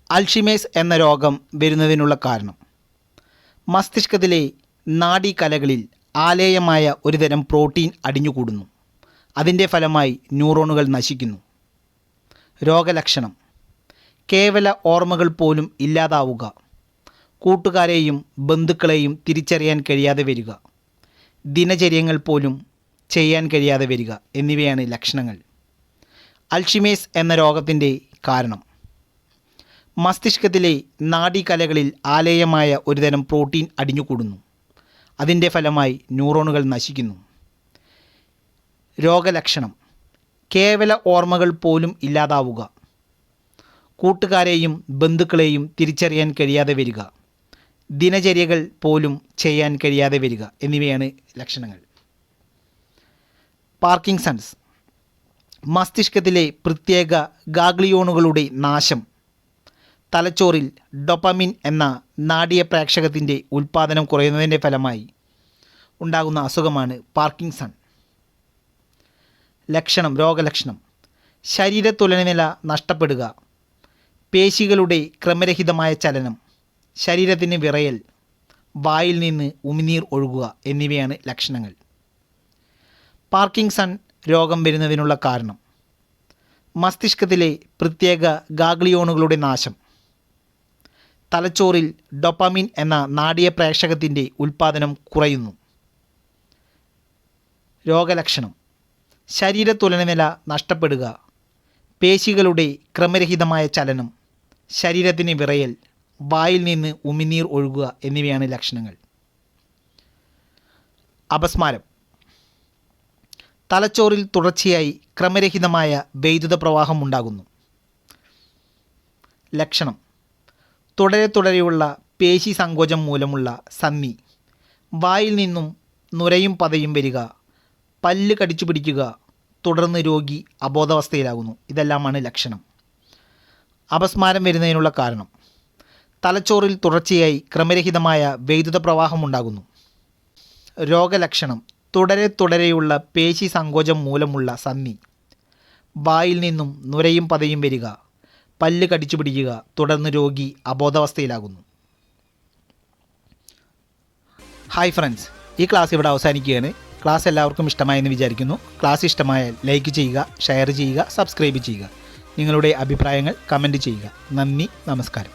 അൽഷിമേഴ്സ് എന്ന രോഗം വരുന്നതിനുള്ള കാരണം: മസ്തിഷ്കത്തിലെ നാഡീകലകളിൽ ആലേയമായ ഒരുതരം പ്രോട്ടീൻ അടിഞ്ഞുകൂടുന്നു. അതിൻ്റെ ഫലമായി ന്യൂറോണുകൾ നശിക്കുന്നു. രോഗലക്ഷണം: കേവല ഓർമ്മകൾ പോലും ഇല്ലാതാവുക. കൂട്ടുകാരെയും ബന്ധുക്കളെയും തിരിച്ചറിയാൻ കഴിയാതെ വരിക. ദിനചര്യങ്ങൾ പോലും ചെയ്യാൻ കഴിയാതെ വരിക എന്നിവയാണ് ലക്ഷണങ്ങൾ. അൽഷിമേഴ്സ് എന്ന രോഗത്തിൻ്റെ കാരണം: മസ്തിഷ്കത്തിലെ നാഡീകലകളിൽ ആലേയമായ ഒരുതരം പ്രോട്ടീൻ അടിഞ്ഞുകൂടുന്നു. അതിൻ്റെ ഫലമായി ന്യൂറോണുകൾ നശിക്കുന്നു. രോഗലക്ഷണം: കേവല ഓർമ്മകൾ പോലും ഇല്ലാതാവുക. കൂട്ടുകാരെയും ബന്ധുക്കളെയും തിരിച്ചറിയാൻ കഴിയാതെ വരിക. ദിനചര്യകൾ പോലും ചെയ്യാൻ കഴിയാതെ വരിക എന്നിവയാണ് ലക്ഷണങ്ങൾ. പാർക്കിൻസൺസ്: മസ്തിഷ്കത്തിലെ പ്രത്യേക ഗാഗ്ലിയോണുകളുടെ നാശം. തലച്ചോറിൽ ഡോപ്പമിൻ എന്ന നാഡീയ പ്രേക്ഷകത്തിൻ്റെ ഉൽപ്പാദനം കുറയുന്നതിൻ്റെ ഫലമായി ഉണ്ടാകുന്ന അസുഖമാണ് പാർക്കിൻസൺ. രോഗലക്ഷണം: ശരീരത്തുലനനില നഷ്ടപ്പെടുക. പേശികളുടെ ക്രമരഹിതമായ ചലനം. ശരീരത്തിന് വിറയൽ. വായിൽ നിന്ന് ഉമിനീർ ഒഴുകുക എന്നിവയാണ് ലക്ഷണങ്ങൾ. പാർക്കിൻസൺ രോഗം വരുന്നതിനുള്ള കാരണം: മസ്തിഷ്കത്തിലെ പ്രത്യേക ഗാഗ്ലിയോണുകളുടെ നാശം. തലച്ചോറിൽ ഡോപ്പമിൻ എന്ന നാഡീയ പ്രേക്ഷകത്തിൻ്റെ ഉൽപ്പാദനം കുറയുന്നു. രോഗലക്ഷണം: ശരീരത്തുലനനില നഷ്ടപ്പെടുക. പേശികളുടെ ക്രമരഹിതമായ ചലനം. ശരീരത്തിന് വിറയൽ. വായിൽ നിന്ന് ഉമിനീർ ഒഴുകുക എന്നിവയാണ് ലക്ഷണങ്ങൾ. അപസ്മാരം: തലച്ചോറിൽ തുടർച്ചയായി ക്രമരഹിതമായ വൈദ്യുത പ്രവാഹം ഉണ്ടാകുന്നു. ലക്ഷണം: തുടരെയുള്ള പേശി സങ്കോചം മൂലമുള്ള സന്ധി. വായിൽ നിന്നും നുരയും പതയും വരിക. പല്ല് കടിച്ചു പിടിക്കുക. തുടർന്ന് രോഗി അബോധാവസ്ഥയിലാകുന്നു. ഇതെല്ലാമാണ് ലക്ഷണം. അപസ്മാരം വരുന്നതിനുള്ള കാരണം: തലച്ചോറിൽ തുടർച്ചയായി ക്രമരഹിതമായ വൈദ്യുത പ്രവാഹം ഉണ്ടാകുന്നു. രോഗലക്ഷണം: തുടരെയുള്ള പേശി സങ്കോചം മൂലമുള്ള സന്ധി. വായിൽ നിന്നും നുരയും പതയും വരിക. പല്ല് കടിച്ചു പിടിക്കുക. തുടർന്ന് രോഗി അബോധാവസ്ഥയിലാകുന്നു. ഹായ് ഫ്രണ്ട്സ്, ഈ ക്ലാസ് ഇവിടെ അവസാനിക്കുകയാണ്. ക്ലാസ് എല്ലാവർക്കും ഇഷ്ടമായെന്ന് വിചാരിക്കുന്നു. ക്ലാസ് ഇഷ്ടമായാൽ ലൈക്ക് ചെയ്യുക, ഷെയർ ചെയ്യുക, സബ്സ്ക്രൈബ് ചെയ്യുക. നിങ്ങളുടെ അഭിപ്രായങ്ങൾ കമൻറ്റ് ചെയ്യുക. നന്ദി, നമസ്കാരം.